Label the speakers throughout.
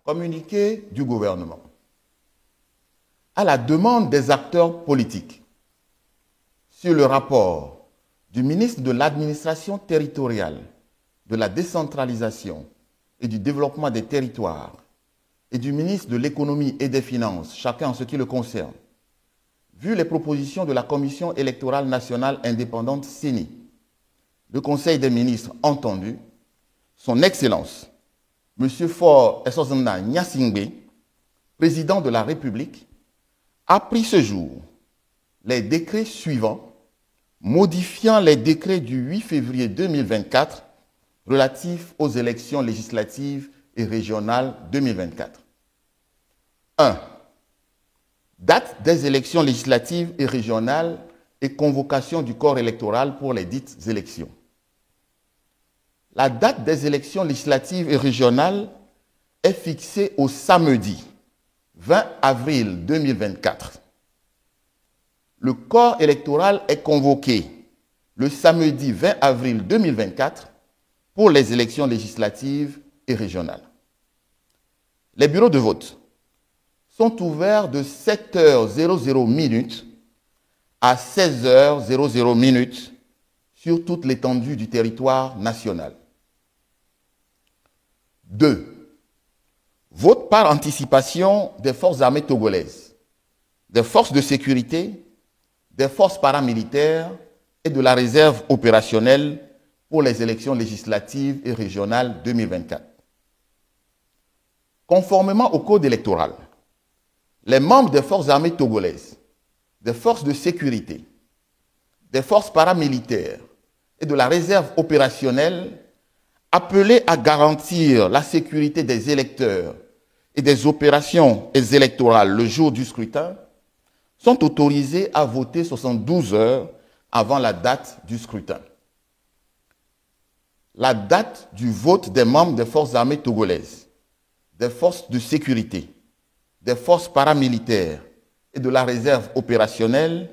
Speaker 1: Communiqué du gouvernement. À la demande des acteurs politiques, sur le rapport du ministre de l'Administration territoriale, de la décentralisation et du développement des territoires et du ministre de l'Économie et des Finances, chacun en ce qui le concerne, vu les propositions de la Commission électorale nationale indépendante CENI, le Conseil des ministres entendu, son Excellence, M. Faure Essozana Gnassingbé, président de la République, a pris ce jour les décrets suivants modifiant les décrets du 8 février 2024 relatifs aux élections législatives et régionales 2024. 1. Date des élections législatives et régionales et convocation du corps électoral pour les dites élections. La date des élections législatives et régionales est fixée au samedi 20 avril 2024. Le corps électoral est convoqué le samedi 20 avril 2024 pour les élections législatives et régionales. Les bureaux de vote sont ouverts de 7h00 à 16h00 sur toute l'étendue du territoire national. 2. Vote par anticipation des forces armées togolaises, des forces de sécurité, des forces paramilitaires et de la réserve opérationnelle pour les élections législatives et régionales 2024. Conformément au code électoral, les membres des forces armées togolaises, des forces de sécurité, des forces paramilitaires et de la réserve opérationnelle appelés à garantir la sécurité des électeurs et des opérations électorales le jour du scrutin sont autorisés à voter 72 heures avant la date du scrutin. La date du vote des membres des forces armées togolaises, des forces de sécurité, des forces paramilitaires et de la réserve opérationnelle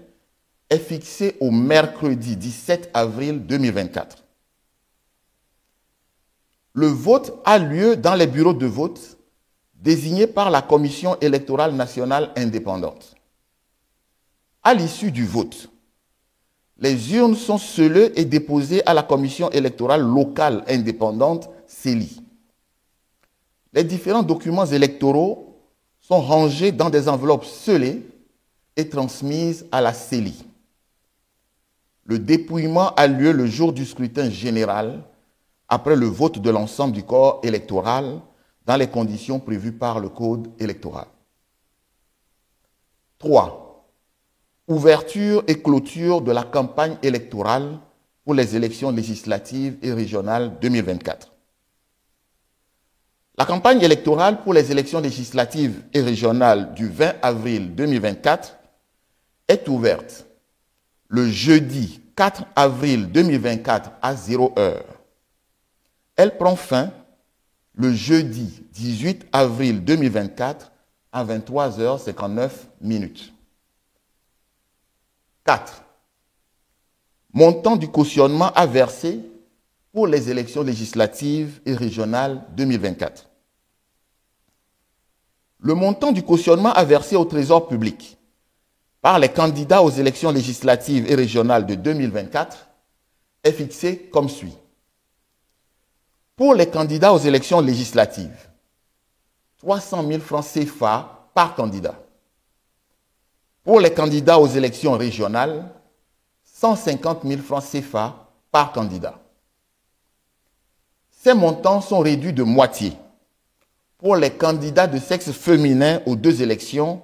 Speaker 1: est fixée au mercredi 17 avril 2024. Le vote a lieu dans les bureaux de vote désignés par la Commission électorale nationale indépendante. À l'issue du vote, les urnes sont scellées et déposées à la Commission électorale locale indépendante, CELI. Les différents documents électoraux sont rangés dans des enveloppes scellées et transmises à la CELI. Le dépouillement a lieu le jour du scrutin général, après le vote de l'ensemble du corps électoral dans les conditions prévues par le Code électoral. 3. Ouverture et clôture de la campagne électorale pour les élections législatives et régionales 2024. La campagne électorale pour les élections législatives et régionales du 20 avril 2024 est ouverte le jeudi 4 avril 2024 à 0h. Elle prend fin le jeudi 18 avril 2024 à 23h59. 4. Montant du cautionnement à verser pour les élections législatives et régionales 2024. Le montant du cautionnement à verser au Trésor public par les candidats aux élections législatives et régionales de 2024 est fixé comme suit. Pour les candidats aux élections législatives, 300 000 francs CFA par candidat. Pour les candidats aux élections régionales, 150 000 francs CFA par candidat. Ces montants sont réduits de moitié pour les candidats de sexe féminin aux deux élections,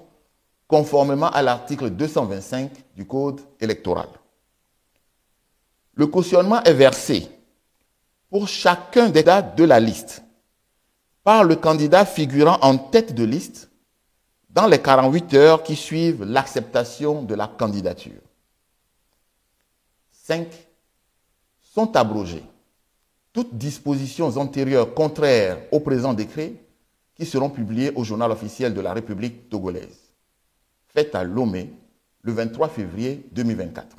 Speaker 1: conformément à l'article 225 du Code électoral. Le cautionnement est versé pour chacun des candidats de la liste par le candidat figurant en tête de liste dans les 48 heures qui suivent l'acceptation de la candidature. 5. Sont abrogées toutes dispositions antérieures contraires au présent décret qui seront publiées au journal officiel de la République togolaise, faites à Lomé le 23 février 2024.